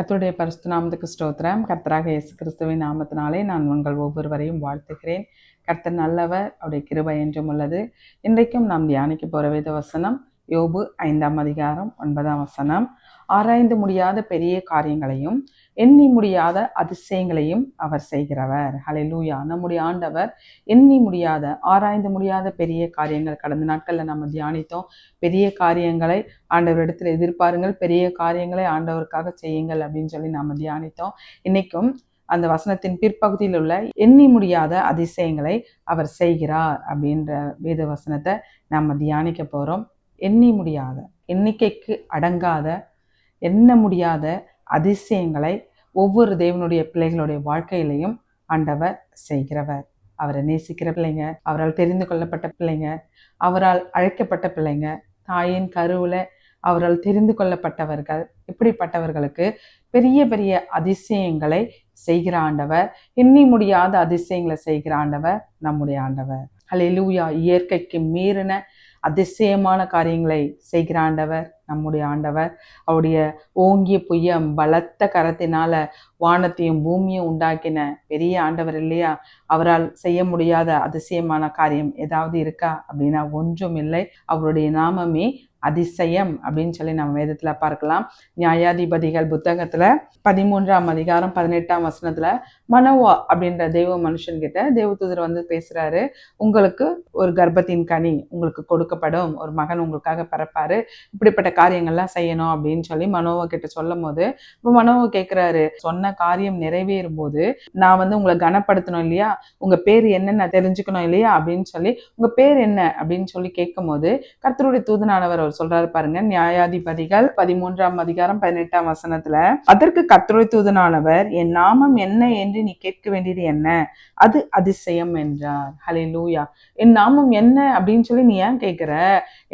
கர்த்தருடைய பரிசுத்த நாமத்துக்கு ஸ்தோத்திரம். கர்த்தராக இயேசு கிறிஸ்துவின் நாமத்தினாலே நான் உங்கள் ஒவ்வொருவரையும் வாழ்த்துகிறேன். கர்த்தர் நல்லவர், அவருடைய கிருபை என்றும் உள்ளது. இன்றைக்கும் நாம் தியானிக்க போகிற வேத வசனம் யோபு 5ஆம் அதிகாரம் 9ஆம் வசனம். ஆராய்ந்து முடியாத பெரிய காரியங்களையும் எண்ணி முடியாத அதிசயங்களையும் அவர் செய்கிறவர். ஹல்லேலூயா. நம்முடைய ஆண்டவர் எண்ணி முடியாத, ஆராய்ந்து முடியாத பெரிய காரியங்கள். கடந்த நாட்களில் நம்ம தியானித்தோம். பெரிய காரியங்களை ஆண்டவரிடத்தில் எதிர்பாருங்கள், பெரிய காரியங்களை ஆண்டவருக்காக செய்யுங்கள் அப்படின்னு சொல்லி நாம தியானித்தோம். இன்னைக்கும் அந்த வசனத்தின் பிற்பகுதியில் உள்ள எண்ணி முடியாத அதிசயங்களை அவர் செய்கிறார் அப்படின்ற வேத வசனத்தை நம்ம தியானிக்க போறோம். எண்ணி முடியாத, எண்ணிக்கைக்கு அடங்காத, எண்ண முடியாத அதிசயங்களை ஒவ்வொரு தேவனுடைய பிள்ளைகளுடைய வாழ்க்கையிலையும் ஆண்டவர் செய்கிறவர். அவரை நேசிக்கிற பிள்ளைங்க, அவரால் தெரிந்து கொள்ளப்பட்ட பிள்ளைங்க, அவரால் அழைக்கப்பட்ட பிள்ளைங்க, தாயின் கருவில் அவரால் தெரிந்து கொள்ளப்பட்டவர்கள், இப்படிப்பட்டவர்களுக்கு பெரிய பெரிய அதிசயங்களை செய்கிற ஆண்டவர், எண்ணி முடியாத அதிசயங்களை செய்கிற ஆண்டவர் நம்முடைய ஆண்டவர். ஹல்லேலூயா. இயற்கைக்கு மீறின அதிசயமான காரியங்களை செய்கிற ஆண்டவர் நம்முடைய ஆண்டவர். அவருடைய ஓங்கிய புயம் பலத்த கரத்தினால வானத்தையும் பூமியும் உண்டாக்கின பெரிய ஆண்டவர் இல்லையா? அவரால் செய்ய முடியாத அதிசயமான காரியம் ஏதாவது இருக்கா அப்படின்னா ஒன்றும் இல்லை. அவருடைய நாமமே அதிசயம் அப்படின்னு சொல்லி நம்ம வேதத்துல பார்க்கலாம். நியாயாதிபதிகள் புத்தகத்துல 13ஆம் அதிகாரம் 18ஆம் வசனத்துல மனோவா அப்படின்ற தெய்வ மனுஷன்கிட்ட தேவதூதர் வந்து பேசுறாரு. உங்களுக்கு ஒரு கர்ப்பத்தின் கனி உங்களுக்கு கொடுக்கப்படும், ஒரு மகன் உங்களுக்காக பிறப்பாரு, இப்படிப்பட்ட காரியங்கள்லாம் செய்யணும் அப்படின்னு சொல்லி மனோவா கிட்ட சொல்லும் போது, இப்போ மனோவா கேட்கிறாரு, சொன்ன காரியம் நிறைவேறும் போது நான் வந்து உங்களை கனப்படுத்தணும் இல்லையா, உங்க பேர் என்னன்னு தெரிஞ்சுக்கணும் இல்லையா அப்படின்னு சொல்லி, உங்க பேர் என்ன அப்படின்னு சொல்லி கேட்கும் போது கர்த்தருடைய தூதனானவர் அவர் சொல்றாரு பாருங்க. நியாயாதிபதிகள் 13ஆம் அதிகாரம் 18ஆம் வசனத்துல, அதற்கு கர்த்தருடைய தூதனானவர், என் நாமம் என்ன என்று நீ கேட்க வேண்டியது என்ன, அது அதிசயம் என்றார். ஹல்லேலூயா. என் நாமம் என்ன அப்படின்னு சொல்லி நீ ஏன் கேட்கிற?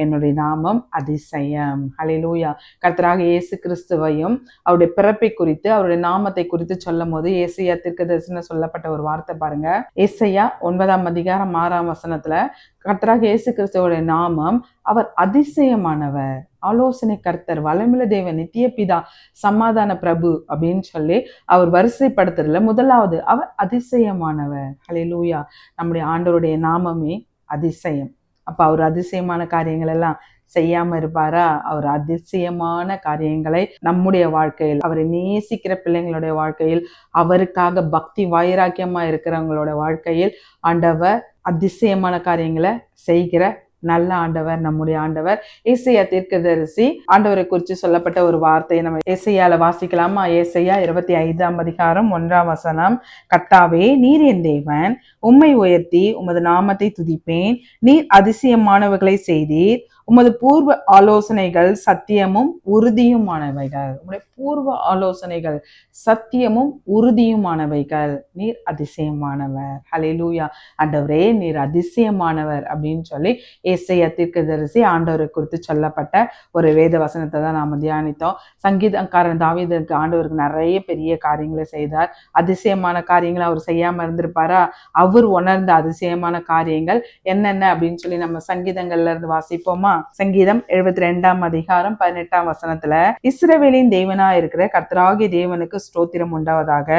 என்னுடைய நாமம் அதிசயம். ஹல்லேலூயா. கர்த்தராக இயேசு கிறிஸ்துவையும் அவருடைய பிறப்பை குறித்து, அவருடைய நாமத்தை குறித்து சொல்லும் போது ஏசாயா தீர்க்கதரிசனம் சொல்லப்பட்ட ஒரு வார்த்தை பாருங்க. ஏசாயா 9ஆம் அதிகாரம் 6ஆம் வசனத்துல, கர்த்தராக இயேசு கிறிஸ்துவோட நாமம், அவர் அதிசயமானவர், ஆலோசனை கர்த்தர், வல்லமையுள்ள தேவன், நித்திய பிதா, சமாதான பிரபு அப்படின்னு சொல்லி அவர் வரிசைப்படுத்துறதுல முதலாவது அவர் அதிசயமானவர். ஹல்லேலூயா. நம்முடைய ஆண்டவருடைய நாமமே அதிசயம். அப்ப அவர் அதிசயமான காரியங்கள் எல்லாம் செய்யாம இருப்பாரா? அவர் அதிசயமான காரியங்களை நம்முடைய வாழ்க்கையில், அவரை நேசிக்கிற பிள்ளைங்களுடைய வாழ்க்கையில், அவருக்காக பக்தி வைராக்கியமா இருக்கிறவங்களோட வாழ்க்கையில் ஆண்டவர் அதிசயமான காரியங்களை செய்கிற நல்ல ஆண்டவர் நம்முடைய ஆண்டவர். ஏசாயா தீர்க்கதரிசி ஆண்டவரை குறித்து சொல்லப்பட்ட ஒரு வார்த்தையை நம்ம ஏசாயால வாசிக்கலாமா? ஏசாயா 25ஆம் அதிகாரம் 1ஆம் வசனம். கர்த்தாவே, நீர் என் தேவன், உம்மை உயர்த்தி உமது நாமத்தை துதிப்பேன். நீர் அதிசயமானவர்களை செய்தீர், உமது பூர்வ ஆலோசனைகள் சத்தியமும் உறுதியுமானவைகள். உங்களுடைய பூர்வ ஆலோசனைகள் சத்தியமும் உறுதியுமானவைகள். நீர் அதிசயமானவர். ஹல்லேலூயா. ஆண்டவரே, நீர் அதிசயமானவர் அப்படின்னு சொல்லி ஏசாயா தீர்க்கதரிசி ஆண்டவரை குறித்து சொல்லப்பட்ட ஒரு வேத வசனத்தை தான் நாம தியானித்தோம். சங்கீதக்காரன் தாவீதுக்கு ஆண்டவருக்கு நிறைய பெரிய காரியங்களை செய்தார். அதிசயமான காரியங்களை அவர் செய்யாம இருந்திருப்பாரா? அவர் உணர்ந்த அதிசயமான காரியங்கள் என்னென்ன அப்படின்னு சொல்லி நம்ம சங்கீதங்கள்ல இருந்து வாசிப்போமா? சங்கீதம் 72ஆம் அதிகாரம் 18ஆம் வசனத்துல, இஸ்ரவேலின் தேவனா இருக்கிற கர்த்தராகிய தேவனுக்கு ஸ்தோத்திரம் உண்டாவதாக,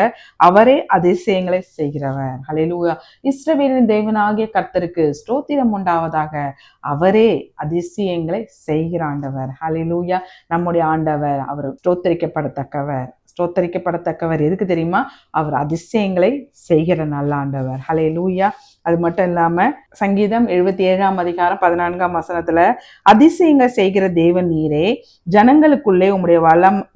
அவரே அதிசயங்களை செய்கிறவர். ஹல்லேலூயா. இஸ்ரவேலின் தேவனாகிய கர்த்தருக்கு ஸ்தோத்திரம் உண்டாவதாக, அவரே அதிசயங்களை செய்கிற ஆண்டவர். ஹல்லேலூயா. நம்முடைய ஆண்டவர் அவர் ஸ்தோத்தரிக்கப்படத்தக்கவர். ஸ்தோத்தரிக்கப்படத்தக்கவர் எதுக்கு தெரியுமா? அவர் அதிசயங்களை செய்கிற நல்ல ஆண்டவர். ஹல்லேலூயா. அது மட்டும் இல்லாம சங்கீதம் 77ஆம் அதிகாரம் 14ஆம் வசனத்துல, அதிசயங்கள் செய்கிற தேவன் நீரே, ஜனங்களுக்குள்ளே உம்முடைய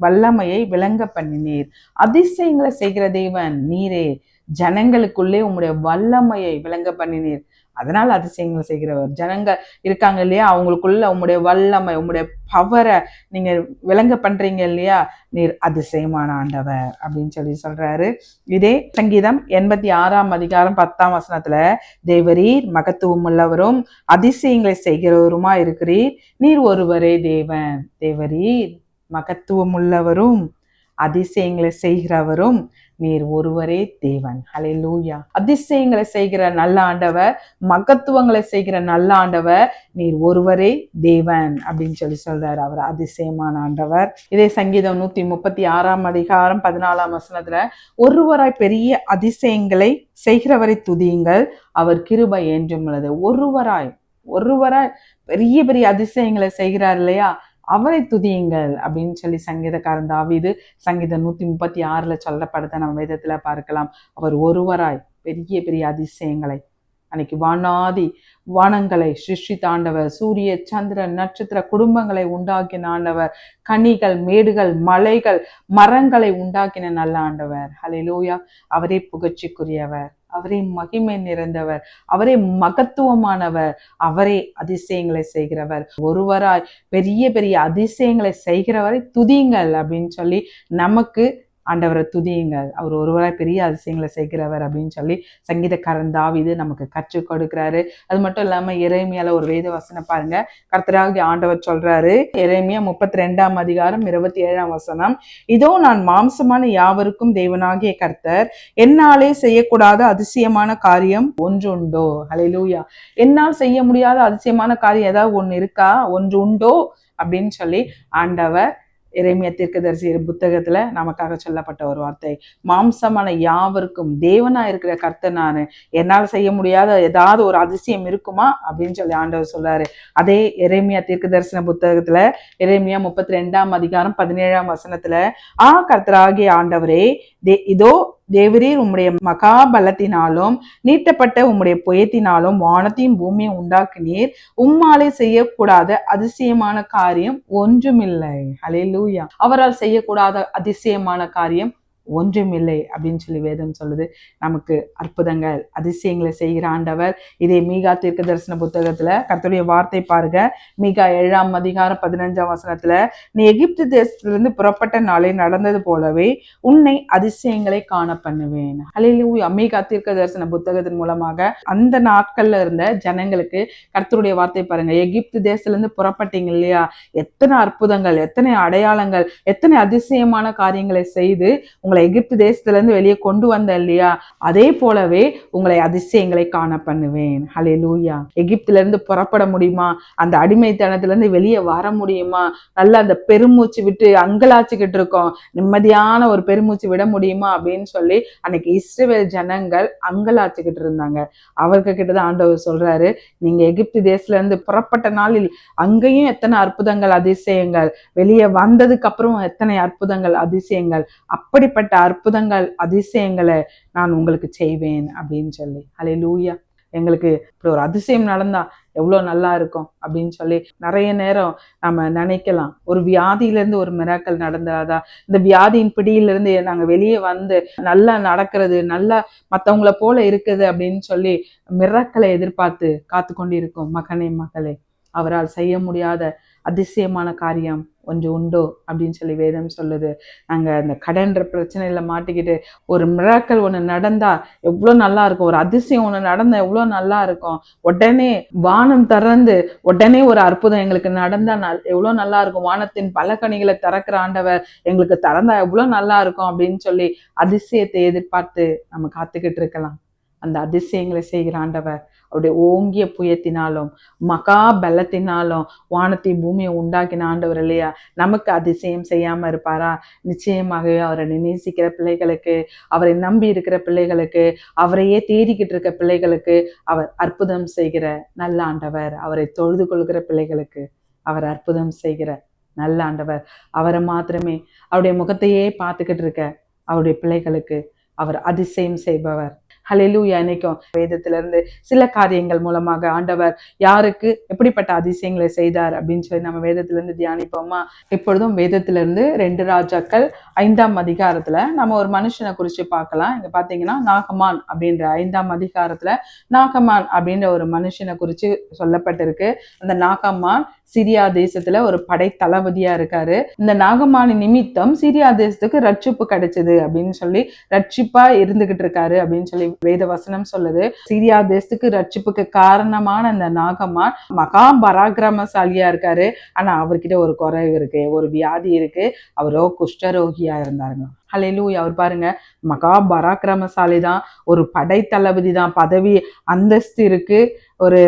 வல்லமையை விளங்க பண்ணினீர். அதிசயங்களை செய்கிற தேவன் நீரே, ஜனங்களுக்குள்ளே உம்முடைய வல்லமையை விளங்க பண்ணினீர். அதனால அதிசயங்களை செய்கிறவர். ஜனங்க இருக்காங்க இல்லையா, அவங்களுக்குள்ள உம்முடைய வல்லமை, உம்முடைய பவரை நீங்க விளங்க பண்றீங்க இல்லையா, நீர் அதிசயமான ஆண்டவர் அப்படின்னு சொல்லி சொல்றாரு. இதே சங்கீதம் 86ஆம் அதிகாரம் 10ஆம் வசனத்துல, தேவரீர் மகத்துவம் உள்ளவரும் அதிசயங்களை செய்கிறவருமா இருக்கிறீர், நீர் ஒருவரே தேவன். தேவரீர் மகத்துவம் உள்ளவரும் அதிசயங்களை செய்கிறவரும் நீர் ஒருவரே தேவன். ஹல்லேலூயா. அதிசயங்களை செய்கிற நல்ல ஆண்டவர், மகத்துவங்களை செய்கிற நல்ல ஆண்டவர், நீர் ஒருவரே தேவன் அப்படின்னு சொல்றாரு. அவர் அதிசயமான ஆண்டவர். இதே சங்கீதம் 136 14 வசனத்துல, ஒருவராய் பெரிய அதிசயங்களை செய்கிறவரை துதியுங்கள், அவர் கிருபை என்றும் உள்ளது. ஒருவராய் பெரிய பெரிய அதிசயங்களை செய்கிறார் இல்லையா, அவரை துதியுங்கள் அப்படின்னு சங்கீதக்காரன் தாவீது சங்கீதம் 136 சொல்லப்படுத்த நம்ம வேதத்துல பார்க்கலாம். அவர் ஒருவராய் பெரிய பெரிய அதிசயங்களை, அன்னைக்கு வானங்களை சிருஷ்டித்தாண்டவர், சூரிய சந்திரன் நட்சத்திர குடும்பங்களை உண்டாக்கின ஆண்டவர், கனிகள் மேடுகள் மலைகள் மரங்களை உண்டாக்கின நல்ல ஆண்டவர். ஹல்லேலூயா. அவரே புகழ்ச்சிக்குரியவர், அவரே மகிமை நிறைந்தவர், அவரே மகத்துவமானவர், அவரே அதிசயங்களை செய்கிறவர். ஒருவராய் பெரிய பெரிய அதிசயங்களை செய்கிறவரை துதியுங்கள் அப்படின்னு நமக்கு ஆண்டவரை துதியுங்கள், அவர் ஒருவராய் பெரிய அதிசயங்களை செய்கிறவர் அப்படின்னு சங்கீதக்காரன் தாவீது நமக்கு கற்றுக் கொடுக்கிறாரு. அது மட்டும் இல்லாம எரேமியால ஒரு வேத வசனம் பாருங்க, கர்த்தராகிய ஆண்டவர் சொல்றாரு. எரேமியா 32 27 வசனம், இதோ நான் மாம்சமான யாவருக்கும் தேவனாகிய கர்த்தர், என்னாலே செய்யக்கூடாத அதிசயமான காரியம் ஒன்று உண்டோ? ஹல்லேலூயா. என்னால் செய்ய முடியாத அதிசயமான காரியம் ஏதாவது ஒன்று இருக்கா? ஒன்று உண்டோ அப்படின்னு ஆண்டவர் எரேமியா தீர்க்கதரிசி புத்தகத்துல நமக்காக சொல்லப்பட்ட ஒரு வார்த்தை. மாம்சமான யாவருக்கும் தேவனா இருக்கிற கர்த்தர் நானு, என்னால் செய்ய முடியாத ஏதாவது ஒரு அதிசயம் இருக்குமா அப்படின்னு ஆண்டவர் சொல்றாரு. அதே எரேமியா தீர்க்கதரிசன புத்தகத்துல எரேமியா 32 17 வசனத்துல, கர்த்தராகிய ஆண்டவரே, இதோ தேவரீர் உம்முடைய மகா பலத்தினாலும் நீட்டப்பட்ட உம்முடைய புயத்தினாலும் வானத்தையும் பூமியும் உண்டாக்கினீர், உம்மாலே செய்யக்கூடாத அதிசயமான காரியம் ஒன்றுமில்லை. ஹல்லேலூயா. அவரால் செய்யக்கூடாத அதிசயமான காரியம் ஒன்றுமில்லை அப்படின்னு வேதம் சொல்லுது. நமக்கு அற்புதங்கள் அதிசயங்களை செய்கிற ஆண்டவர். இதே மீகா தீர்க்க தரிசன புத்தகத்துல கர்த்தருடைய வார்த்தை பாருங்க. மீகா 7 15 வசனத்துல, நீ எகிப்து தேசத்திலிருந்து புறப்பட்ட நாளை நடந்தது போலவே உன்னை அதிசயங்களை காண பண்ணுவேன். ஹல்லேலூயா. மீகா தீர்க்க தரிசன புத்தகத்தின் மூலமாக அந்த நாட்கள்ல இருந்த ஜனங்களுக்கு கர்த்தருடைய வார்த்தை பாருங்க. எகிப்து தேசத்திலிருந்து புறப்பட்டீங்க இல்லையா, எத்தனை அற்புதங்கள், எத்தனை அடையாளங்கள், எத்தனை அதிசயமான காரியங்களை செய்து உங்களை எகிப்து தேசத்துல இருந்து வெளியே கொண்டு வந்த இல்லையா, அதே போலவே உங்களை அதிசயங்களை காண பண்ணுவேன். ஹல்லேலூயா. எகிப்துல இருந்து புறப்பட முடியுமா? அந்த அடிமைத்தனத்துல இருந்து வெளியே வர முடியுமா? நல்ல அந்த பெருமூச்சு விட்டு அங்கலாச்சுக்கிட்டு இருக்கோம், நிம்மதியான ஒரு பெருமூச்சு விட முடியுமா அப்படின்னு அன்னைக்கு இஸ்ரவேல் ஜனங்கள் அங்கலாச்சுக்கிட்டு இருந்தாங்க. அவர்கிட்டதான் ஆண்டவர் சொல்றாரு, நீங்க எகிப்து தேசத்துல இருந்து புறப்பட்ட நாளில் அங்கேயும் எத்தனை அற்புதங்கள் அதிசயங்கள், வெளியே வந்ததுக்கு அப்புறம் எத்தனை அற்புதங்கள் அதிசயங்கள், அப்படிப்பட்ட அற்புதங்கள் அதிசயங்களை நான் உங்களுக்கு செய்வேன் அப்படின்னு ஹல்லேலூயா. எங்களுக்கு இப்படி ஒரு அதிசயம் நடந்தா எவ்வளவு நல்லா இருக்கும் அப்படின்னு நிறைய நேரம் நம்ம நினைக்கலாம். ஒரு வியாதியிலிருந்து ஒரு மிராக்கள் நடந்தாதா, இந்த வியாதியின் பிடியிலிருந்து நாங்க வெளியே வந்து நல்லா நடக்கிறது, நல்லா மற்றவங்கள போல இருக்குது அப்படின்னு மிராக்களை எதிர்பார்த்து காத்து கொண்டிருக்கோம். மகனே, அவரால் செய்ய முடியாத அதிசயமான காரியம் ஒன்று உண்டோ அப்படின்னு வேதம் சொல்லுது. நாங்க அந்த கடன்ற பிரச்சனையில மாட்டிக்கிட்டு ஒரு மிராக்கள் ஒண்ணு நடந்தா எவ்வளவு நல்லா இருக்கும், ஒரு அதிசயம் ஒண்ணு நடந்தா எவ்வளவு நல்லா இருக்கும், உடனே வானம் திறந்து உடனே ஒரு அற்புதம் எங்களுக்கு நடந்தா எவ்வளவு நல்லா இருக்கும், வானத்தின் பல கனிகளை திறக்கிற ஆண்டவர் எங்களுக்கு திறந்தா எவ்வளவு நல்லா இருக்கும் அப்படின்னு அதிசயத்தை எதிர்பார்த்து நம்ம காத்துக்கிட்டு இருக்கலாம். அந்த அதிசயங்களை செய்கிற ஆண்டவர் அவருடைய ஓங்கிய புயத்தினாலும் மகா பலத்தினாலும் வானத்தை பூமியை உண்டாக்கின ஆண்டவர் இல்லையா, நமக்கு அதிசயம் செய்யாம இருப்பாரா? நிச்சயமாகவே அவரை நேசிக்கிற பிள்ளைகளுக்கு, அவரை நம்பி இருக்கிற பிள்ளைகளுக்கு, அவரையே தேடிக்கிட்டு இருக்க பிள்ளைகளுக்கு அவர் அற்புதம் செய்கிற நல்ல ஆண்டவர். அவரை தொழுது கொள்கிற பிள்ளைகளுக்கு அவர் அற்புதம் செய்கிற நல்ல ஆண்டவர். அவரை மாத்திரமே அவருடைய முகத்தையே பார்த்துக்கிட்டு இருக்க அவருடைய பிள்ளைகளுக்கு அவர் அதிசயம் செய்பவர். ஹல்லேலூயா. இன்னைக்கும் வேதத்திலிருந்து சில காரியங்கள் மூலமாக ஆண்டவர் யாருக்கு எப்படிப்பட்ட அதிசயங்களை செய்தார் அப்படின்னு நம்ம வேதத்திலிருந்து தியானிப்போமா? இப்பொழுதும் வேதத்திலிருந்து 2 ராஜாக்கள் 5ஆம் அதிகாரத்துல நம்ம ஒரு மனுஷனை குறிச்சு பார்க்கலாம். இங்க பாத்தீங்கன்னா நாகமான் அப்படின்ற 5ஆம் அதிகாரத்துல நாகமான் அப்படின்ற ஒரு மனுஷனை குறிச்சு சொல்லப்பட்டிருக்கு. அந்த நாகமான் சிரியா தேசத்துல ஒரு படை தளபதியா இருக்காரு. இந்த நாகமானின் நிமித்தம் சிரியா தேசத்துக்கு ரட்சிப்பு கிடைச்சது அப்படின்னு ரட்சிப்பா இருந்துகிட்டு இருக்காரு அப்படின்னு வேத வசனம் சொல்லுது. சிரியா தேசத்துக்கு ரட்சிப்புக்கு காரணமான இந்த நாகமான் மகா பராக்கிரமசாலியா இருக்காரு. ஆனா அவர்கிட்ட ஒரு குறைவு இருக்கு, ஒரு வியாதி இருக்கு. அவரோ குஷ்டரோகியா இருந்தாருங்க. ஹல்லேலூயா. அவர் பாருங்க, மகா பராக்கிரமசாலி தான், ஒரு படை தளபதி தான், பதவி அந்தஸ்து இருக்கு, ஒரு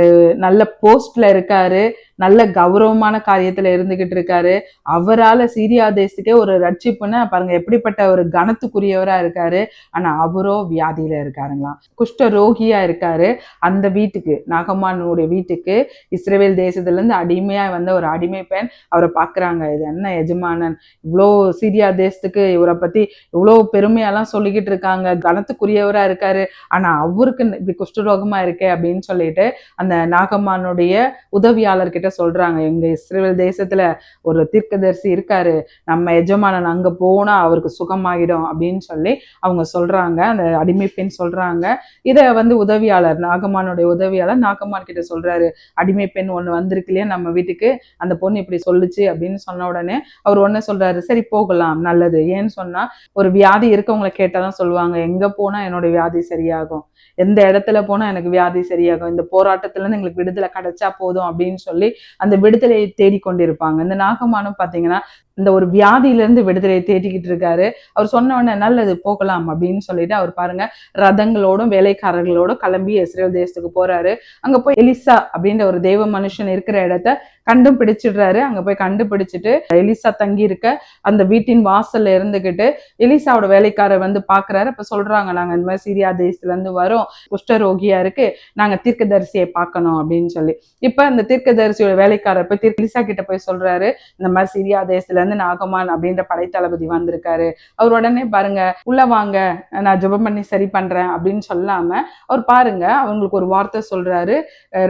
நல்ல போஸ்ட்ல இருக்காரு, நல்ல கௌரவமான காரியத்துல இருந்துகிட்டு இருக்காரு. அவரால சீரியா தேசத்துக்கே ஒரு ரட்சிப்புன்னா பாருங்க எப்படிப்பட்ட ஒரு கனத்துக்குரியவரா இருக்காரு. ஆனா அவரோ வியாதியில இருக்காருங்களாம், குஷ்ட ரோகியா இருக்காரு. அந்த வீட்டுக்கு, நாகமானுடைய வீட்டுக்கு இஸ்ரவேல் தேசத்துல இருந்து அடிமையா வந்த ஒரு அடிமை பெண் அவரை பாக்குறாங்க. இது என்ன எஜமானன், இவ்வளோ சீரியா தேசத்துக்கு இவரை பத்தி இவ்வளோ பெருமையெல்லாம் சொல்லிக்கிட்டு இருக்காங்க, கனத்துக்குரியவரா இருக்காரு, ஆனா அவருக்கு இப்படி குஷ்டரோகமா இருக்கே அப்படின்னு சொல்லிட்டு அந்த நாகம்மானுடைய உதவியாளர்கிட்ட சொல்றாங்க, எங்க இஸ்ரவேல் தேசத்துல ஒரு தீர்க்கதரிசி இருக்காரு, நம்ம எஜமானன் அங்க போனா அவருக்கு சுகமாயிடும் அப்படின்னு சொல்லி அவங்க சொல்றாங்க. அந்த அடிமை பெண் சொல்றாங்க. இத உதவியாளர், நாகம்மானுடைய உதவியாளர் நாகம்மான் கிட்ட சொல்றாரு, அடிமை பெண் ஒண்ணு வந்திருக்கு இல்லையா நம்ம வீட்டுக்கு, அந்த பொண்ணு இப்படி சொல்லுச்சு அப்படின்னு சொன்ன உடனே அவர் ஒண்ணு சொல்றாரு, சரி போகலாம், நல்லது. ஏன்னு சொன்னா ஒரு வியாதி இருக்கவங்களை கேட்டாதான் சொல்லுவாங்க, எங்க போனா என்னோட வியாதி சரியாகும், எந்த இடத்துல போனா எனக்கு வியாதி சரியாகும், இந்த போராட்டத்துல இருந்து எங்களுக்கு விடுதலை கிடைச்சா போதும் அப்படின்னு சொல்லி அந்த விடுதலையை தேடிக்கொண்டிருப்பாங்க. இந்த நாகமானும் பாத்தீங்கன்னா இந்த ஒரு வியாதியில இருந்து விடுதலையை தேடிக்கிட்டு இருக்காரு. அவர் சொன்ன உடனே நல்லது போகலாம் அப்படின்னு சொல்லிட்டு அவர் பாருங்க ரதங்களோடும் வேலைக்காரர்களோடும் கிளம்பி இஸ்ரேல் தேசத்துக்கு போறாரு. அங்க போய் எலிசா அப்படின்ற ஒரு தெய்வ மனுஷன் இருக்கிற இடத்த கண்டுபிடிச்சிடுறாரு. அங்க போய் கண்டுபிடிச்சிட்டு எலிசா தங்கி இருக்க அந்த வீட்டின் வாசல்ல இருந்துகிட்டு எலிசாவோட வேலைக்காரர் பாக்குறாரு. அப்ப சொல்றாங்க, நாங்க இந்த மாதிரி சீரியா தேசத்துல இருந்து வரோம், குஷ்டரோகியா இருக்கு, நாங்க தீர்க்கதரிசியை பார்க்கணும் அப்படின்னு சொல்லி. இப்ப இந்த தீர்க்கதரிசியோட வேலைக்காரர் போய் எலிசா கிட்ட போய் சொல்றாரு, இந்த மாதிரி சீரியா தேசத்துல இருந்து நாகமான் அப்படின்ற படைத்தளபதி வந்திருக்காரு. அவர் உடனே பாருங்க, உள்ள வாங்க, நான் ஜெபம் பண்ணி சரி பண்றேன் அப்படின்னு சொல்லாம அவர் பாருங்க அவங்களுக்கு ஒரு வார்த்தை சொல்றாரு.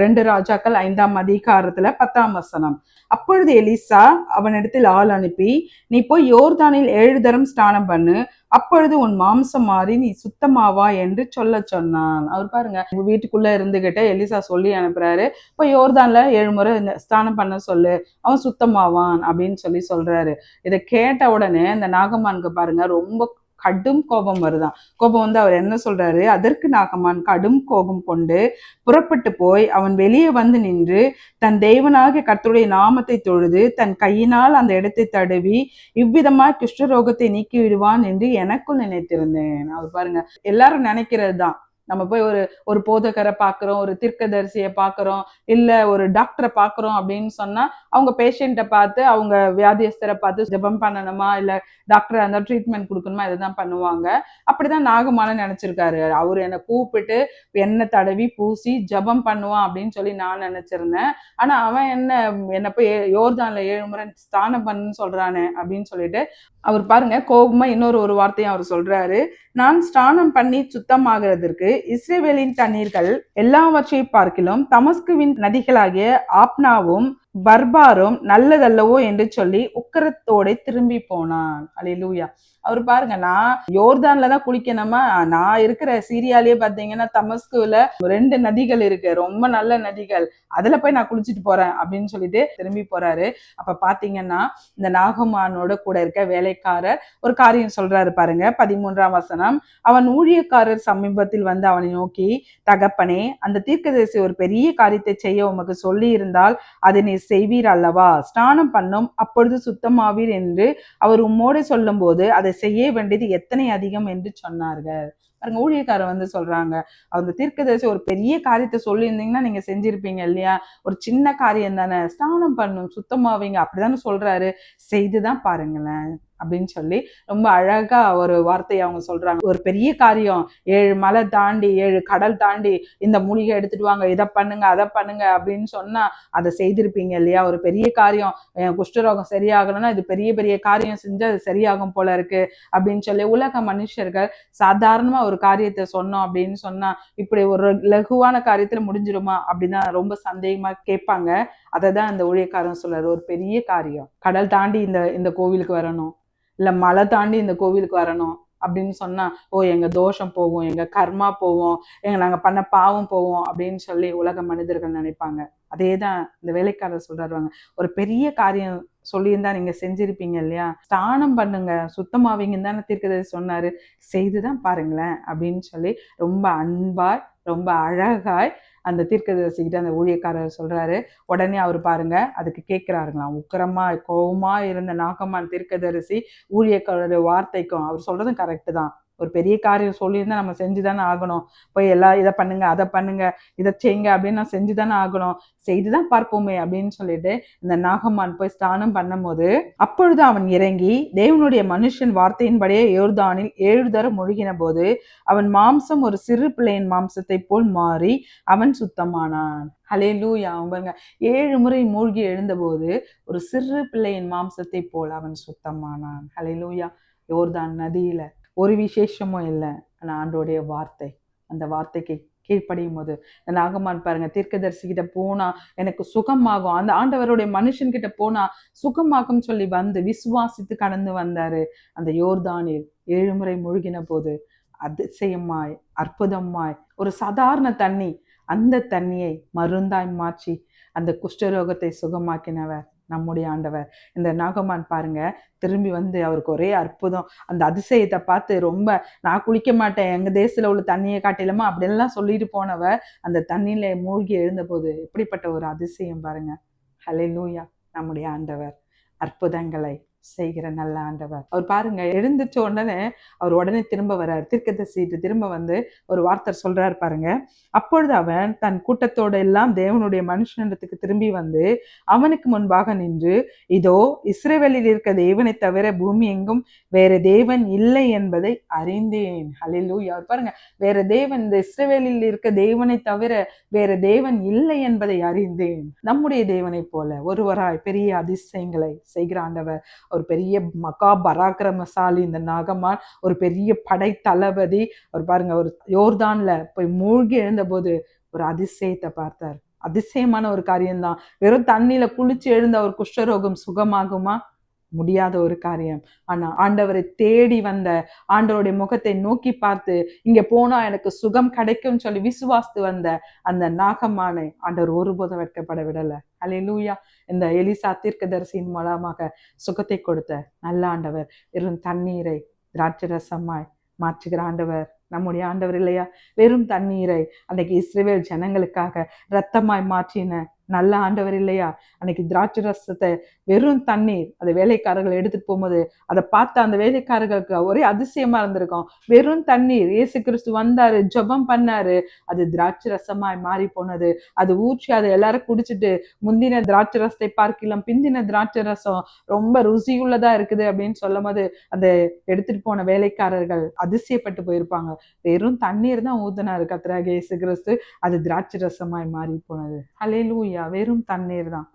2 ராஜாக்கள் 5ஆம் அதிகாரத்துல 10ஆம் வசனம். அப்பொழுது எலிசா அவனிடத்தில் ஆள் அனுப்பி, நீ போய் யோர்தானில் 7 தரம் ஸ்நானம் பண்ணு, அப்பொழுது உன் மாம்சம் மாறி நீ சுத்தமாவா என்று சொல்ல சொன்னான். அவர் பாருங்க வீட்டுக்குள்ள இருந்துகிட்ட எலிசா சொல்லி அனுப்புறாரு, இப்போ யோர்தான்ல 7 முறை ஸ்நானம் பண்ண சொல்லு, அவன் சுத்தமாவான் அப்படின்னு சொல்லி சொல்றாரு. இதை கேட்ட உடனே இந்த நாகமானுக்கு பாருங்க ரொம்ப கடும் கோபம் வருதான். கோபம் அவர் என்ன சொல்றாரு, அதற்கு நாகமான் கடும் கோபம் கொண்டு புறப்பட்டு போய் அவன் வெளியே நின்று தன் தேவனாகிய கர்த்தருடைய நாமத்தை தொழுது தன் கையினால் அந்த இடத்தை தடவி இவ்விதமாய் குஷ்டரோகத்தை நீக்கி விடுவான் என்று எனக்குள் நினைத்திருந்தேன். அவர் பாருங்க எல்லாரும் நினைக்கிறது தான், நம்ம போய் ஒரு போதகரை பார்க்குறோம், ஒரு தீர்க்கதரிசியை பார்க்குறோம், இல்லை ஒரு டாக்டரை பார்க்குறோம் அப்படின்னு சொன்னா அவங்க பேஷண்ட்டை பார்த்து அவங்க வியாதியஸ்தரை பார்த்து ஜெபம் பண்ணணுமா இல்லை டாக்டர் அந்த ட்ரீட்மெண்ட் கொடுக்கணுமா இதுதான் பண்ணுவாங்க. அப்படிதான் நாகமானன் நினைச்சிருக்காரு. அவர் என்னை கூப்பிட்டு எண்ணெய் தடவி பூசி ஜெபம் பண்ணுவான் அப்படின்னு சொல்லி நான் நினைச்சிருந்தேன். ஆனா அவன் என்னை போய் யோர்தான்ல 7 முறை ஸ்நானம் பண்ணுன்னு சொல்றானே அப்படின்னு சொல்லிட்டு அவர் பாருங்க கோபமா இன்னொரு வார்த்தையும் அவர் சொல்றாரு, நான் ஸ்நானம் பண்ணி சுத்தமாகிறதற்கு இஸ்ரவேலின் தண்ணீர்கள் எல்லாவற்றை பார்க்கிலும் தமஸ்குவின் நதிகளாகிய ஆப்னாவும் பர்பாரும் நல்லதல்லவோ என்று சொல்லி உக்கரத்தோட திரும்பி போனான். அல்லேலூயா. அவர் பாருங்க, நான் யோர்தான்ல தான் குளிக்கணுமா, நான் இருக்கிற சீரியாலேயே பாத்தீங்கன்னா தமஸ்குல 2 நதிகள் இருக்கு, ரொம்ப நல்ல நதிகள், அதுல போய் நான் குளிச்சுட்டு போறேன் அப்படின்னு சொல்லிட்டு திரும்பி போறாரு. அப்ப பாத்தீங்கன்னா இந்த நாகமானோட கூட இருக்க வேலைக்காரர் ஒரு காரியம் சொல்றாரு பாருங்க, 13ஆம் வசனம். அவன் ஊழியக்காரர் சமீபத்தில் அவனை நோக்கி, தகப்பனே, அந்த தீர்க்கதரிசி ஒரு பெரிய காரியத்தை செய்ய உமக்கு சொல்லி இருந்தால் அதை நீ செய்வீர் அல்லவா, ஸ்நானம் பண்ணும் அப்பொழுது சுத்தமாவீர் என்று அவர் உம்மோடு சொல்லும் போது அதை செய்ய வேண்டியது எத்தனை அதிகம் என்று சொன்னார்கள். பாருங்க ஊழியக்காரர் சொல்றாங்க, அந்த தீர்க்கதரிசி ஒரு பெரிய காரியத்தை சொல்லியிருந்தீங்கன்னா நீங்க செஞ்சிருப்பீங்க இல்லையா, ஒரு சின்ன காரியம் தானே, ஸ்நானம் பண்ணும் சுத்தமாவீங்க அப்படிதானே சொல்றாரு, செய்துதான் பாருங்களேன் அப்படின்னு சொல்லி ரொம்ப அழகா ஒரு வார்த்தையை அவங்க சொல்றாங்க. ஒரு பெரிய காரியம், 7 மலை தாண்டி 7 கடல் தாண்டி இந்த மூலிகை எடுத்துட்டு வாங்க, இதை பண்ணுங்க அதை பண்ணுங்க அப்படின்னு சொன்னா அதை செய்திருப்பீங்க இல்லையா, ஒரு பெரிய காரியம், குஷ்டரோகம் சரியாகணும்னா இது பெரிய பெரிய காரியம் செஞ்சு அது சரியாகும் போல இருக்கு அப்படின்னு சொல்லி உலக மனுஷர்கள் சாதாரணமா ஒரு காரியத்தை சொன்னோம் அப்படின்னு சொன்னா இப்படி ஒரு லகுவான காரியத்துல முடிஞ்சிருமா அப்படின்னு ரொம்ப சந்தேகமா கேட்பாங்க. அதை தான் இந்த ஊழியக்காரன் சொல்றாரு, ஒரு பெரிய காரியம், கடல் தாண்டி இந்த கோவிலுக்கு வரணும், இல்ல மலை தாண்டி இந்த கோவிலுக்கு வரணும் அப்படின்னு சொன்னா எங்க தோஷம் போவோம், எங்க கர்மா போவோம், நாங்க பண்ண பாவம் போவோம் அப்படின்னு சொல்லி உலக மனிதர்கள் நினைப்பாங்க. அதேதான் இந்த வேலைக்காரர் சொல்றாருவாங்க, ஒரு பெரிய காரியம் சொல்லியிருந்தா நீங்க செஞ்சிருப்பீங்க இல்லையா? ஸ்நானம் பண்ணுங்க, சுத்தமாவீங்கன்னு தானே தீர்க்கதரிசி சொன்னாரு. செய்துதான் பாருங்களேன் அப்படின்னு சொல்லி ரொம்ப அன்பாய், ரொம்ப அழகாய் அந்த தீர்க்கதரிசிகிட்ட அந்த ஊழியக்காரர் சொல்றாரு. உடனே அவர் பாருங்க அதுக்கு கேட்கிறாருங்களாம். உக்கிரமா கோவமா இருந்த நாகமான் தீர்க்கதரிசி ஊழியக்காரருடைய வார்த்தைக்கும், அவர் சொல்றதும் கரெக்ட் தான். ஒரு பெரிய காரியம் சொல்லியிருந்தா நம்ம செஞ்சுதானே ஆகணும். போய் எல்லாம் இதை பண்ணுங்க, அதை பண்ணுங்க, இதை செய்யுங்க அப்படின்னு நான் செஞ்சுதானே ஆகணும். செய்துதான் பார்ப்போமே அப்படின்னு சொல்லிட்டு இந்த நாகமான் போய் ஸ்நானம் பண்ணும் போது, அப்பொழுது அவன் இறங்கி தேவனுடைய மனுஷன் வார்த்தையின்படியே யோர்தானில் 7 தரம் முழுகின போது அவன் மாம்சம் ஒரு சிறு பிள்ளையின் மாம்சத்தை போல் மாறி அவன் சுத்தமானான். ஹல்லேலூயா. பாருங்க, 7 முறை மூழ்கி எழுந்தபோது ஒரு சிறு பிள்ளையின் மாம்சத்தை போல் அவன் சுத்தமானான். ஹல்லேலூயா. யோர்தான் நதியில ஒரு விசேஷமும் இல்லை, ஆனா ஆண்டோடைய வார்த்தை, அந்த வார்த்தைக்கு கீழ்ப்படியும் போது நாகமான் பாருங்க, தீர்க்கதரிசி கிட்ட போனா எனக்கு சுகமாகும், அந்த ஆண்டவருடைய மனுஷன் கிட்ட போனா சுகமாகும் சொல்லி வந்து விசுவாசித்து கடந்து வந்தாரு. அந்த யோர்தானில் 7 முறை மூழ்கின போது அதிசயமாய் அற்புதமாய் ஒரு சாதாரண தண்ணி, அந்த தண்ணியை மருந்தாய் மாற்றி அந்த குஷ்டரோகத்தை சுகமாக்கினவர் நம்முடைய ஆண்டவர். இந்த நாகமான் பாருங்க திரும்பி வந்து அவருக்கு ஒரே அற்புதம், அந்த அதிசயத்தை பார்த்து ரொம்ப நான் குளிக்க மாட்டேன், எங்க தேசத்துல உள்ள தண்ணியை காட்டிலுமா அப்படின்லாம் சொல்லிட்டு போனவ அந்த தண்ணியில மூழ்கி எழுந்த போது எப்படிப்பட்ட ஒரு அதிசயம் பாருங்க. ஹல்லேலூயா. நம்முடைய ஆண்டவர் அற்புதங்களை செய்கிற நல்ல ஆண்டவர். அவர் பாருங்க எழுந்துச்ச உடனே அவர் உடனே திரும்ப வர்றார். தீர்க்கதரிசிட்டு திரும்ப வந்து ஒரு வார்த்தை சொல்றாரு பாருங்க. அப்பொழுது அவன் தன் கூட்டத்தோட எல்லாம் தேவனுடைய மனுஷனிடத்துக்கு திரும்பி வந்து அவனுக்கு முன்பாக நின்று, இதோ இஸ்ரவேலில் இருக்க தேவனை தவிர பூமி எங்கும் வேற தேவன் இல்லை என்பதை அறிந்தேன். ஹல்லேலூயா. பாருங்க, வேற தேவன், இந்த இஸ்ரவேலில் இருக்க தேவனை தவிர வேற தேவன் இல்லை என்பதை அறிந்தேன். நம்முடைய தேவனை போல ஒருவராய் பெரிய அதிசயங்களை செய்கிற ஆண்டவர், ஒரு பெரிய மகா பராக்கிரமசாலி இந்த நாகமான், ஒரு பெரிய படை தளபதி. அவர் பாருங்க ஒரு யோர்தான்ல போய் மூழ்கி எழுந்த போது ஒரு அதிசயத்தை பார்த்தார். அதிசயமான ஒரு காரியம்தான். வெறும் தண்ணியில குளிச்சு எழுந்த ஒரு குஷ்டரோகம் சுகமாகுமா? முடியாத ஒரு காரியம். ஆனா ஆண்டவரை தேடி வந்த, ஆண்டவருடைய முகத்தை நோக்கி பார்த்து இங்க போனா எனக்கு சுகம் கிடைக்கும் சொல்லி விசுவாசித்து வந்த அந்த நாகமானை ஆண்டவர் ஒருபோதும் வெட்கப்பட விடல. ஹல்லேலூயா. இந்த எலிசா தீர்க்கதரிசியின் மூலமாக சுகத்தை கொடுத்த நல்ல ஆண்டவர் வெறும் தண்ணீரை திராட்சரசமாய் மாற்றுகிற ஆண்டவர் நம்முடைய ஆண்டவர் இல்லையா? வெறும் தண்ணீரை அன்னைக்கு இஸ்ரவேல் ஜனங்களுக்காக இரத்தமாய் மாற்றின நல்ல ஆண்டவர் இல்லையா? அன்னைக்கு திராட்சை ரசத்தை வெறும் தண்ணீர் அந்த வேலைக்காரர்கள் எடுத்துட்டு போகும்போது அதை பார்த்து அந்த வேலைக்காரர்களுக்கு ஒரே அதிசயமா இருந்திருக்கும். வெறும் தண்ணீர், இயேசு கிறிஸ்து வந்தாரு, ஜெபம் பண்ணாரு, அது திராட்சை ரசமாய் மாறி போனது. அது ஊற்றி அதை எல்லாரும் குடிச்சிட்டு முந்தின திராட்சை ரசத்தை பார்க்கலாம் பிந்தின திராட்சை ரசம் ரொம்ப ருசியுள்ளதா இருக்குது அப்படின்னு சொல்லும் போது அந்த எடுத்துட்டு போன வேலைக்காரர்கள் அதிசயப்பட்டு போயிருப்பாங்க. வெறும் தண்ணீர் தான் ஊத்தினாரு கர்த்தராகிய இயேசு கிறிஸ்து, அது திராட்சை ரசமாய் மாறி போனது. ஹல்லேலூயா. வெறும் தண்ணீர் தான்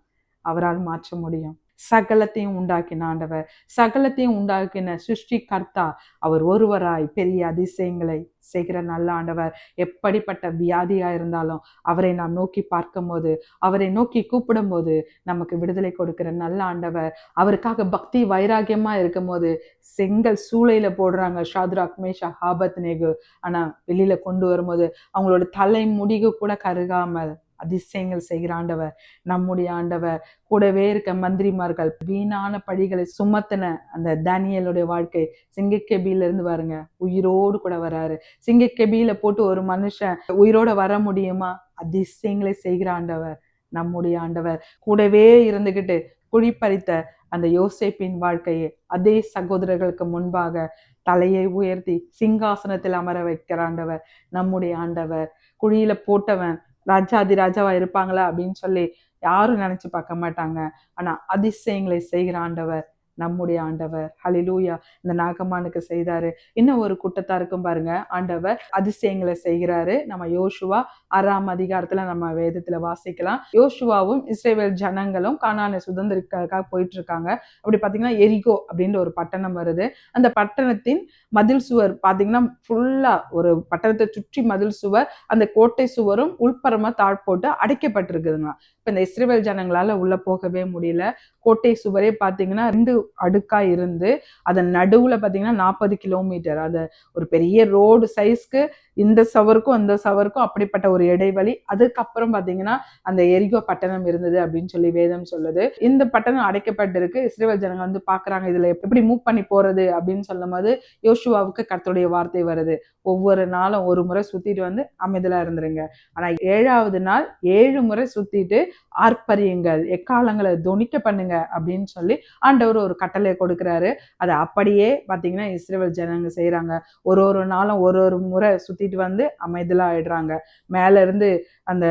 அவரால் மாற்ற முடியும். சகலத்தையும் உண்டாக்கின ஆண்டவர், சகலத்தையும் உண்டாக்கின சிருஷ்டி கர்த்தா, அவர் ஒருவராய் பெரிய அதிசயங்களை செய்கிற நல்ல ஆண்டவர். எப்படிப்பட்ட வியாதியா இருந்தாலும் அவரை நாம் நோக்கி பார்க்கும் போது, அவரை நோக்கி கூப்பிடும் போது நமக்கு விடுதலை கொடுக்கிற நல்ல ஆண்டவர். அவருக்காக பக்தி வைராகியமா இருக்கும் போது செங்கல் சூளையில போடுறாங்க ஷாத்ராக் மேஷாக் ஆபத்நேகோ, ஆனா வெளியில கொண்டு வரும்போது அவங்களோட தலை முடிவு கூட கருகாமல் அதிசயங்கள் செய்கிற ஆண்டவர் நம்முடைய ஆண்டவர். கூடவே இருக்க மந்திரிமார்கள் வீணான பழிகளை சுமத்தின அந்த தானியேலுடைய வாழ்க்கை, சிங்கக்கெபியில இருந்து பாருங்க உயிரோடு கூட வராரு. சிங்கக்கெபியில போட்டு ஒரு மனுஷன் உயிரோட வர முடியுமா? அதிசயங்களை செய்கிற ஆண்டவர் நம்முடைய ஆண்டவர். கூடவே இருந்துகிட்டு குழிப்பறித்த அந்த யோசேப்பின் வாழ்க்கையை அதே சகோதரர்களுக்கு முன்பாக தலையை உயர்த்தி சிங்காசனத்தில் அமர வைக்கிற ஆண்டவர் நம்முடைய ஆண்டவர். குழியில போட்டவன் ராஜாதி ராஜாவா இருப்பாங்களா அப்படின்னு சொல்லி யாரும் நினைச்சு பார்க்க மாட்டாங்க. ஆனா அதிசயங்களை செய்கிற ஆண்டவர் நம்முடைய ஆண்டவர். ஹல்லேலூயா. இந்த நாகமானுக்கு செய்தாரு. இன்னும் ஒரு கூட்டத்தாருக்கும் பாருங்க ஆண்டவர் அதிசயங்களை செய்கிறாரு. நம்ம யோசுவா 6ஆம் அதிகாரத்துல நம்ம வேதத்துல வாசிக்கலாம். யோசுவாவும் இஸ்ரவேல் ஜனங்களும் கானானை சுதந்திரிக்காக போயிட்டு இருக்காங்க. அப்படி பாத்தீங்கன்னா எரிகோ அப்படின்ற ஒரு பட்டணம் வருது. அந்த பட்டணத்தின் மதில் சுவர் பாத்தீங்கன்னா ஃபுல்லா ஒரு பட்டணத்தை சுற்றி மதில் சுவர், அந்த கோட்டை சுவரும் உள்புறமா தாழ் போட்டு அடைக்கப்பட்டிருக்குதுங்க. இப்ப இந்த இஸ்ரவேல் ஜனங்களால உள்ள போகவே முடியல. கோட்டை சுவரே பாத்தீங்கன்னா 2 அடுக்கா இருந்து அதன் நடுவுல பாத்தீங்கன்னா 40 கிலோமீட்டர், அது ஒரு பெரிய ரோடு சைஸ்க்கு இந்த சவருக்கும் அந்த சவருக்கும் அப்படிப்பட்ட ஒரு இடைவெளி. அதுக்கப்புறம் பாத்தீங்கன்னா அந்த எரிகோ பட்டணம் இருந்தது அப்படின்னு சொல்லி வேதம் சொல்லுது. இந்த பட்டணம் அடைக்கப்பட்டிருக்கு. இஸ்ரவேல் ஜனங்க வந்து பாக்குறாங்க, இதுல எப்படி மூவ் பண்ணி போறது அப்படின்னு சொல்லும் போது யோசுவாவுக்கு கர்த்தருடைய வார்த்தை வருது, ஒவ்வொரு நாளும் ஒரு முறை சுத்திட்டு வந்து அமைதலா இருந்துருங்க, ஆனா 7வது நாள் 7 முறை சுத்திட்டு ஆர்ப்பரியுங்கள், எக்காலங்களை தொனிக்க பண்ணுங்க அப்படின்னு சொல்லி ஆண்டவர் ஒரு கட்டளை கொடுக்கிறாரு. அதை அப்படியே பாத்தீங்கன்னா இஸ்ரவேல் ஜனங்க செய்யறாங்க. ஒரு நாளும் ஒரு முறை சுத்திட்டு வந்து அமைதலா ஆயிடுறாங்க. மேல இருந்து அந்த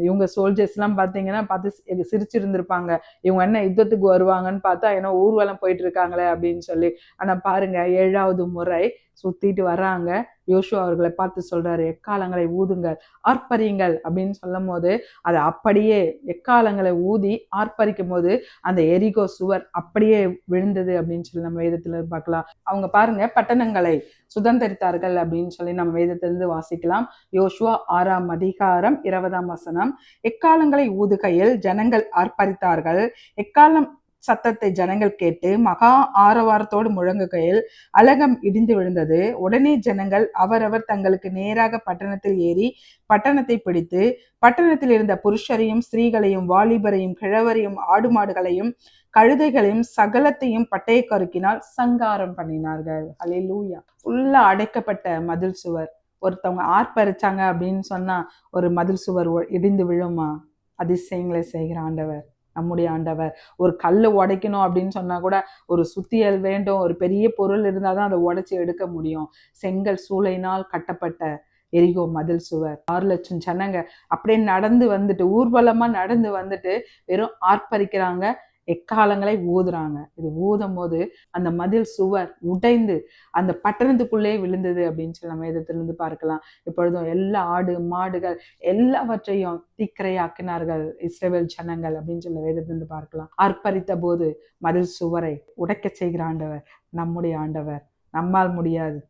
இவங்க சோல்ஜர்ஸ் எல்லாம் பாத்தீங்கன்னா பார்த்து சிரிச்சிருந்திருப்பாங்க, இவங்க என்ன யுத்தத்துக்கு வருவாங்கன்னு பார்த்தா ஏன்னா ஊர்வலம் போயிட்டு இருக்காங்களே அப்படின்னு சொல்லி. ஆனா பாருங்க 7வது முறை சுத்திட்டு வர்றாங்க. யோசுவா அவர்களை பார்த்து சொல்றாரு, எக்காலங்களை ஊதுங்கள், ஆர்ப்பரியுங்கள் அப்படின்னு சொல்லும் போது அதை அப்படியே எக்காலங்களை ஊதி ஆர்ப்பரிக்கும் போது அந்த எரிகோ சுவர் அப்படியே விழுந்தது அப்படின்னு சொல்லி நம்ம வேதத்துல பார்க்கலாம். அவங்க பாருங்க பட்டணங்களை சுதந்திரித்தார்கள் அப்படின்னு சொல்லி நம்ம வேதத்திலிருந்து வாசிக்கலாம். யோசுவா 6ஆம் அதிகாரம் 20ஆம் வசனம், எக்காலங்களை ஊதுகையில் ஜனங்கள் ஆர்ப்பரித்தார்கள், எக்காலம் சத்தத்தை ஜனங்கள் கேட்டு மகா ஆரவாரத்தோடு முழங்குகையில் அலகம் இடிந்து விழுந்தது. உடனே ஜனங்கள் அவரவர் தங்களுக்கு நேராக பட்டணத்தில் ஏறி பட்டணத்தை பிடித்து பட்டணத்தில் இருந்த புருஷரையும் ஸ்திரீகளையும் வாலிபரையும் கிழவரையும் ஆடு மாடுகளையும் கழுதைகளையும் சகலத்தையும் பட்டய கருக்கினால் சங்காரம் பண்ணினார்கள். அல்லேலூயா. ஃபுல்லா அடைக்கப்பட்ட மதில் சுவர். ஒருத்தவங்க ஆர்ப்பரிச்சாங்க அப்படின்னு சொன்னா ஒரு மதில் சுவர் இடிந்து விழுமா? அதிசயங்களை செய்கிற ஆண்டவர் நம்முடைய ஆண்டவர். ஒரு கல் உடைக்கணும் அப்படின்னு சொன்னா கூட ஒரு சுத்தியல் வேண்டும், ஒரு பெரிய பொருள் இருந்தாதான் அதை உடைச்சி எடுக்க முடியும். செங்கல் சூளையினால் கட்டப்பட்ட எரிகோ மதில் சுவர். 6 லட்சம் ஜனங்க அப்படியே நடந்து வந்துட்டு, ஊர்வலமா நடந்து வந்துட்டு வெறும் ஆர்ப்பரிக்கிறாங்க, எக்காலங்களை ஊதுறாங்க. இது ஊதும் போது அந்த மதில் சுவர் உடைந்து அந்த பட்டணத்துக்குள்ளே விழுந்தது அப்படின்னு சொல்லி நம்ம வேதத்திலிருந்து பார்க்கலாம். இப்பொழுதும் எல்லா ஆடு மாடுகள் எல்லாவற்றையும் தீக்கிரையாக்கினார்கள் இஸ்ரவேல் ஜனங்கள் அப்படின்னு சொல்லி வேதத்திலிருந்து பார்க்கலாம். ஆர்ப்பரித்த போது மதில் சுவரை உடைக்க செய்கிற ஆண்டவர் நம்முடைய ஆண்டவர். நம்மால் முடியாது.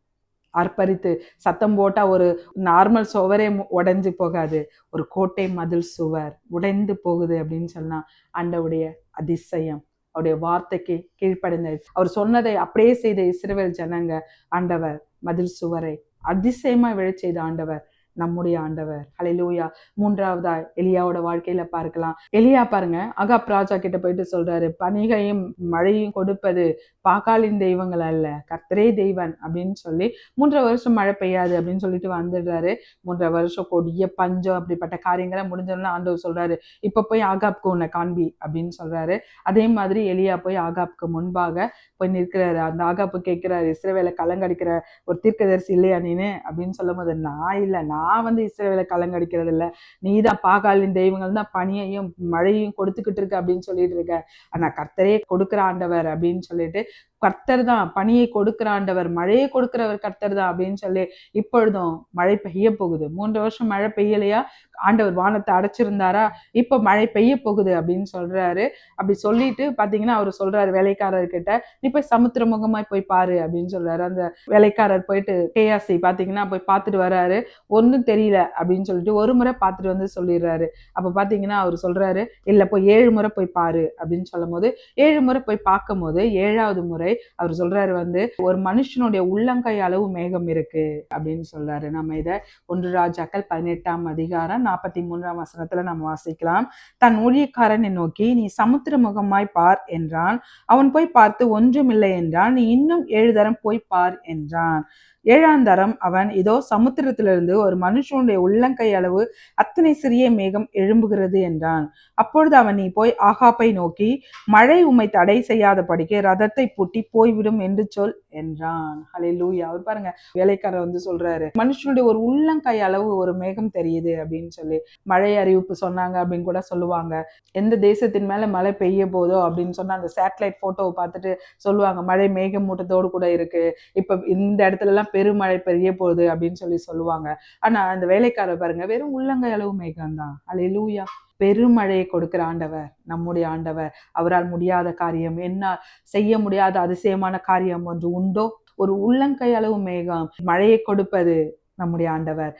ஆர்ப்பரித்து சத்தம் போட்டா ஒரு நார்மல் சுவரே உடைஞ்சு போகாது, ஒரு கோட்டை மதில் சுவர் உடைந்து போகுது அப்படின்னு சொன்னா ஆண்டவுடைய அதிசயம். அவருடைய வார்த்தைக்கு கீழ்ப்படிந்த, அவர் சொன்னதை அப்படியே செய்த இஸ்ரவேல் ஜனங்க ஆண்டவர் மதில் சுவரை அதிசயமா விழச் செய்த ஆண்டவர் நம்முடைய ஆண்டவர். ஹல்லேலூயா. 3வதா எலியாவோட வாழ்க்கையில பார்க்கலாம். எலியா பாருங்க அகாப் ராஜா கிட்ட போயிட்டு சொல்றாரு, பனிகையும் மழையும் கொடுப்பது பாகாலின் தெய்வங்கள் அல்ல, கர்த்தரே தெய்வன் அப்படின்னு சொல்லி 3 வருஷம் மழை பெய்யாது அப்படின்னு சொல்லிட்டு வந்துடுறாரு. 3 வருஷம் கொடிய பஞ்சம் அப்படிப்பட்ட காரியங்களை முடிஞ்சோம்னா ஆண்டவர் சொல்றாரு, இப்ப போய் ஆகாப்க்கு உன்னை காண்பி அப்படின்னு சொல்றாரு. அதே மாதிரி எலியா போய் ஆகாப்க்கு முன்பாக போய் நிற்கிறாரு. அந்த ஆகாப்பு கேட்கிறாரு, இஸ்ரவேலை கலங்கடிக்கிற ஒரு தீர்க்கதரிசி இல்லையா நீனு அப்படின்னு சொல்லும் போது, நான் இல்லை, நான் இஸ்ரவேலை கலங்கடிக்கிறது இல்லை, நீதான் பாகாலின் தெய்வங்கள் தான் பனியையும் மழையும் கொடுத்துக்கிட்டு இருக்க அப்படின்னு சொல்லிட்டு இருக்க, ஆனா கர்த்தரே கொடுக்கிற ஆண்டவர் அப்படின்னு சொல்லிட்டு, கர்த்தர் தான் பனியை கொடுக்கிற ஆண்டவர், மழையை கொடுக்கிறவர் கர்த்தர் தான் அப்படின்னு சொல்லி இப்பொழுதும் மழை பெய்ய போகுது. 3 வருஷம் மழை பெய்யலையா? ஆண்டவர் வானத்தை அடைச்சிருந்தாரா? இப்ப மழை பெய்ய போகுது அப்படின்னு சொல்றாரு. அப்படி சொல்லிட்டு பாத்தீங்கன்னா அவர் சொல்றாரு வேலைக்காரர்கிட்ட, நீ போய் சமுத்திர முகமாய் போய் பாரு அப்படின்னு சொல்றாரு. அந்த வேலைக்காரர் போயிட்டு கேயாசி பாத்தீங்கன்னா போய் பார்த்துட்டு வர்றாரு. ஒன்றும் தெரியல அப்படின்னு சொல்லிட்டு ஒரு முறை பார்த்துட்டு வந்து சொல்லிடுறாரு. அப்ப பாத்தீங்கன்னா அவர் சொல்றாரு, இல்ல போய் 7 முறை போய் பாரு அப்படின்னு சொல்லும் போது 7 முறை போய் பார்க்கும் போது 7வது முறை அவர் சொல்றாரு வந்து, ஒரு மனுஷனுடைய உள்ளங்கை அளவு மேகம் இருக்கு அப்படின்னு சொல்றாரு. நம்ம இதை 1 ராஜாக்கள் 18ஆம் அதிகாரம் 43ஆம் வசனத்துல நம்ம வாசிக்கலாம். தன் ஊழியக்காரனை நோக்கி, நீ சமுத்திர முகமாய் பார் என்றான். அவன் போய் பார்த்து ஒன்றுமில்லை என்றான். நீ இன்னும் 7 தரம் போய் பார் என்றான். 7ஆம் தரம் அவன், இதோ சமுத்திரத்திலிருந்து ஒரு மனுஷனுடைய உள்ளங்கை அளவு அத்தனை சிறிய மேகம் எழும்புகிறது என்றான். அப்பொழுது அவன், நீ போய் ஆகாப்பை நோக்கி, மழை உம்மை தடை செய்யாதபடிக்கு ரதத்தை பூட்டி போய்விடும் என்று சொல் என்றான். ஹல்லேலூயா. அவர் பாருங்க வேலைக்காரர் வந்து சொல்றாரு, மனுஷனுடைய ஒரு உள்ளங்கை அளவு ஒரு மேகம் தெரியுது அப்படின்னு சொல்லி மழை அறிவிப்பு சொன்னாங்க அப்படின்னு கூட சொல்லுவாங்க. எந்த தேசத்தின் மேல மழை பெய்ய போதோ அப்படின்னு சொன்னா அந்த சேட்டலைட் போட்டோவை பார்த்துட்டு சொல்லுவாங்க, மழை மேகமூட்டத்தோடு கூட இருக்கு, இப்ப இந்த இடத்துல எல்லாம் பெருமழை பெய்ய போகுது அப்படின்னு சொல்லி சொல்லுவாங்க. ஆனா அந்த வேலைக்காரர் பாருங்க வெறும் உள்ளங்கை அளவு மேகம் தான். அல்லேலூயா. பெருமழையை கொடுக்கிற ஆண்டவர் நம்முடைய ஆண்டவர். அவரால் முடியாத காரியம் என்ன, செய்ய முடியாத அதிசயமான காரியம் ஒன்று உண்டோ? ஒரு உள்ளங்கை அளவு மேகம் மழையை கொடுப்பது நம்முடைய ஆண்டவர்.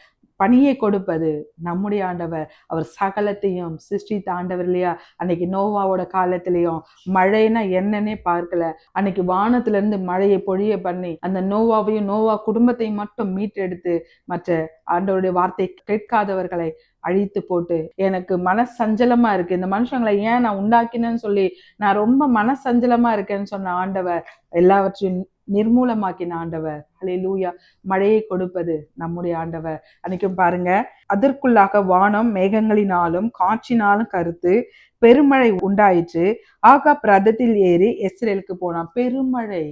பனியை கொடுப்பது நம்முடைய ஆண்டவர். அவர் சகலத்தையும் சிருஷ்டித்த ஆண்டவர் இல்லையா? அன்னைக்கு நோவாவோட காலத்திலையும் மழைன்னா என்னன்னே பார்க்கல. அன்னைக்கு வானத்துல இருந்து மழையை பொழிய பண்ணி அந்த நோவாவையும் நோவா குடும்பத்தையும் மட்டும் மீட்டெடுத்து மற்ற ஆண்டவருடைய வார்த்தை கேட்காதவர்களை அழித்து போட்டு, எனக்கு மனசஞ்சலமா இருக்கு, இந்த மனுஷங்களை ஏன் நான் உண்டாக்கினேன்னு சொல்லி நான் ரொம்ப மனசஞ்சலமா இருக்கேன்னு சொன்ன ஆண்டவர் எல்லாவற்றையும் நிர்மூலமாக்கின ஆண்டவர். ஹல்லேலூயா. மழையை கொடுப்பது நம்முடைய ஆண்டவர். அன்னைக்கும் பாருங்க, அதற்குள்ளாக வானம் மேகங்களினாலும் காற்றினாலும் கருத்து பெருமழை உண்டாயிற்று. ஆகாப் ரதத்தில் ஏறி இஸ்ரேலுக்கு போனான். பெருமழை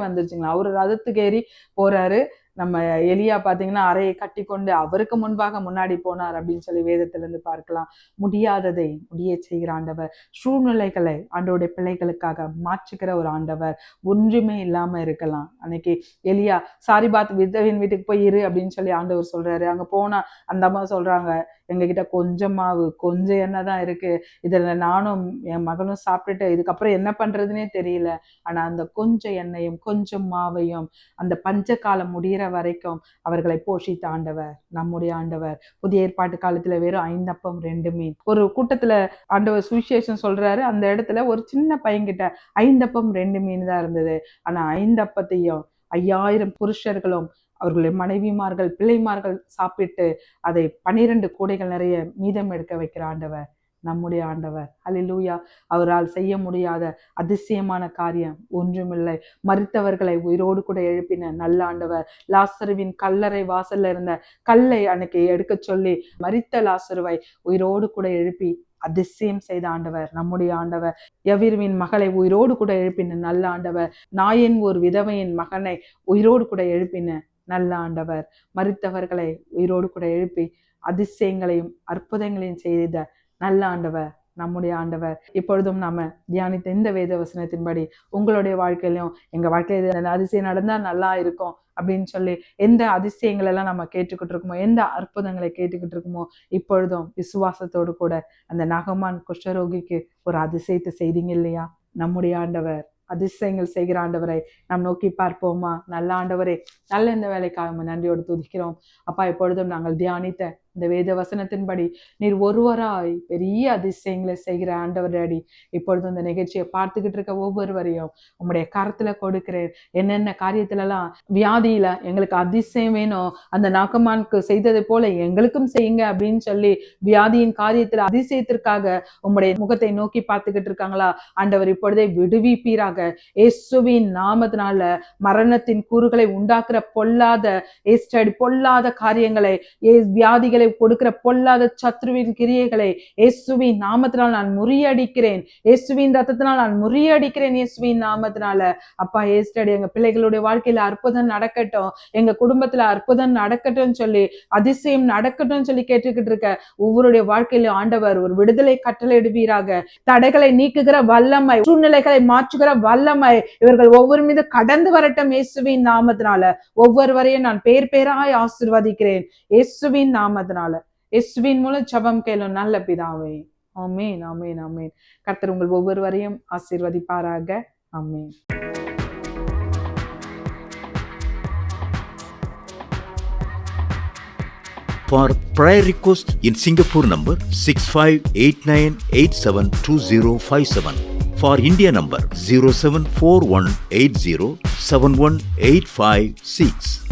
வந்துருச்சுங்களா? அவரு ரதத்துக்கு ஏறி போறாரு. நம்ம எலியா பாத்தீங்கன்னா அறையை கட்டி கொண்டு அவருக்கு முன்பாக முன்னாடி போனார் அப்படின்னு சொல்லி வேதத்துல இருந்து பார்க்கலாம். முடியாததை முடிய செய்கிற ஆண்டவர், சூழ்நிலைகளை ஆண்டவருடைய பிள்ளைகளுக்காக மாற்றுகிற ஒரு ஆண்டவர். ஒன்றுமே இல்லாம இருக்கலாம். அன்னைக்கு எலியா சாரிபாத் விதவின் வீட்டுக்கு போய் இரு அப்படின்னு சொல்லி ஆண்டவர் சொல்றாரு. அங்க போனா அந்த அம்மா சொல்றாங்க, எங்ககிட்ட கொஞ்சம் மாவு கொஞ்சம் எண்ணெய் தான் இருக்கு, இதுல நானும் என் மகனும் சாப்பிட்டுட்டு இதுக்கப்புறம் என்ன பண்றதுன்னே தெரியல. ஆனா அந்த கொஞ்சம் எண்ணெயும் கொஞ்சம் மாவையும் அந்த பஞ்ச காலம் முடிகிற வரைக்கும் அவர்களை போஷித்த ஆண்டவர் நம்முடைய ஆண்டவர். புதிய ஏற்பாட்டு காலத்துல வெறும் 5 அப்பம் 2 மீன். ஒரு கூட்டத்துல ஆண்டவர் சுவிசேஷம் சொல்றாரு, அந்த இடத்துல ஒரு சின்ன பையன்கிட்ட 5 அப்பம் 2 மீன் தான் இருந்தது. ஆனா 5 அப்பத்தையும் 5000 புருஷர்களும் அவர்களுடைய மனைவிமார்கள் பிள்ளைமார்கள் சாப்பிட்டு அதை 12 கூடைகள் நிறைய மீதம் எடுக்க வைக்கிற ஆண்டவர் நம்முடைய ஆண்டவர். ஹல்லேலூயா. அவரால் செய்ய முடியாத அதிசயமான காரியம் ஒன்றுமில்லை. மரித்தவர்களை உயிரோடு கூட எழுப்பின நல்ல ஆண்டவர். லாசருவின் கல்லறை வாசல்ல இருந்த கல்லை அன்னைக்கு எடுக்க சொல்லி மரித்த லாசருவை உயிரோடு கூட எழுப்பி அதிசயம் செய்த ஆண்டவர் நம்முடைய ஆண்டவர். யவீருவின் மகளை உயிரோடு கூட எழுப்பின நல்ல ஆண்டவர். நாயின் ஒரு விதவையின் மகனை உயிரோடு கூட எழுப்பின நல்ல ஆண்டவர். மரித்தவர்களை உயிரோடு கூட எழுப்பி அதிசயங்களையும் அற்புதங்களையும் செய்த நல்ல ஆண்டவர் நம்முடைய ஆண்டவர். இப்பொழுதும் நாம தியானித்த இந்த வேத வசனத்தின்படி உங்களுடைய வாழ்க்கையிலும் எங்க வாழ்க்கையில அதிசயம் நடந்தா நல்லா இருக்கும் அப்படின்னு சொல்லி எந்த அதிசயங்கள் எல்லாம் நம்ம கேட்டுக்கிட்டு இருக்கோமோ, எந்த அற்புதங்களை கேட்டுக்கிட்டு இருக்கோமோ, இப்பொழுதும் விசுவாசத்தோடு கூட அந்த நாகமான் குஷ்டரோகிக்கு ஒரு அதிசயத்தை செய்தீங்க இல்லையா? நம்முடைய ஆண்டவர் அதிசயங்கள் செய்கிற ஆண்டவரை நாம் நோக்கி பார்ப்போமா? நல்ல ஆண்டவரே, நல்ல இந்த வேலைக்காக நன்றியோடு துதிக்கிறோம் அப்பா. இப்பொழுதும் நாங்கள் தியானித்த இந்த வேத வசனத்தின்படி நீர் ஒருவராய் பெரிய அதிசயங்களை செய்கிற ஆண்டவர் அடி. இப்பொழுதும் இந்த நிகழ்ச்சியை பார்த்துக்கிட்டு இருக்க ஒவ்வொருவரையும் உங்களுடைய கரத்துல கொடுக்கிறேன். என்னென்ன காரியத்துலலாம் வியாதியில எங்களுக்கு அதிசயம் வேணும், அந்த நாகமானுக்கு செய்ததை போல எங்களுக்கும் செய்யுங்க அப்படின்னு சொல்லி வியாதியின் காரியத்துல அதிசயத்திற்காக உங்களுடைய முகத்தை நோக்கி பார்த்துக்கிட்டு இருக்காங்களா? ஆண்டவர் இப்பொழுதே விடுவிப்பீராக. இயேசுவின் நாமத்தினால மரணத்தின் கூறுகளை உண்டாக்குற பொல்லாத காரியங்களை, வியாதிகளை கொடுக்கிற பொல்லாத சத்ருவின் கிரியைகளை இயேசுவின் நாமத்தினால் நான் முறியடிக்கிறேன். இயேசுவின் ரத்தத்தினால் நான் முறியடிக்கிறேன். இயேசுவின் நாமத்தினால அப்பா ஏஸ்டடி எங்க பிள்ளைகளுடைய வாழ்க்கையில அற்புதம் நடக்கட்டும், எங்க குடும்பத்துல அற்புதம் நடக்கட்டும் சொல்லி, அதிசயம் நடக்கட்டும் சொல்லி கேட்டுக்கிட்டு இருக்க ஒவ்வொருடைய வாழ்க்கையில ஆண்டவர் ஒரு விடுதலை கட்டளையிடுவீராக. தடைகளை நீக்குகிற வல்லமை, சூழ்நிலைகளை மாற்றுகிற வல்லமை இவர்கள் ஒவ்வொரு மீது கடந்து வரட்டும். இயேசுவின் நாமத்தினால ஒவ்வொருவரையும் நான் பேராய் ஆசீர்வதிக்கிறேன். இயேசுவின் நாமத்தினால, இயேசுவின் மூலம் ஜெபம் கேளும் நல்ல பிதாவே. ஆமென், ஆமென், ஆமென். கர்த்தர் உங்கள் ஒவ்வொருவரையும் ஆசீர்வதிப்பாராக. ஆமென். For prayer request in Singapore number 6589872057. For India number 074180718556.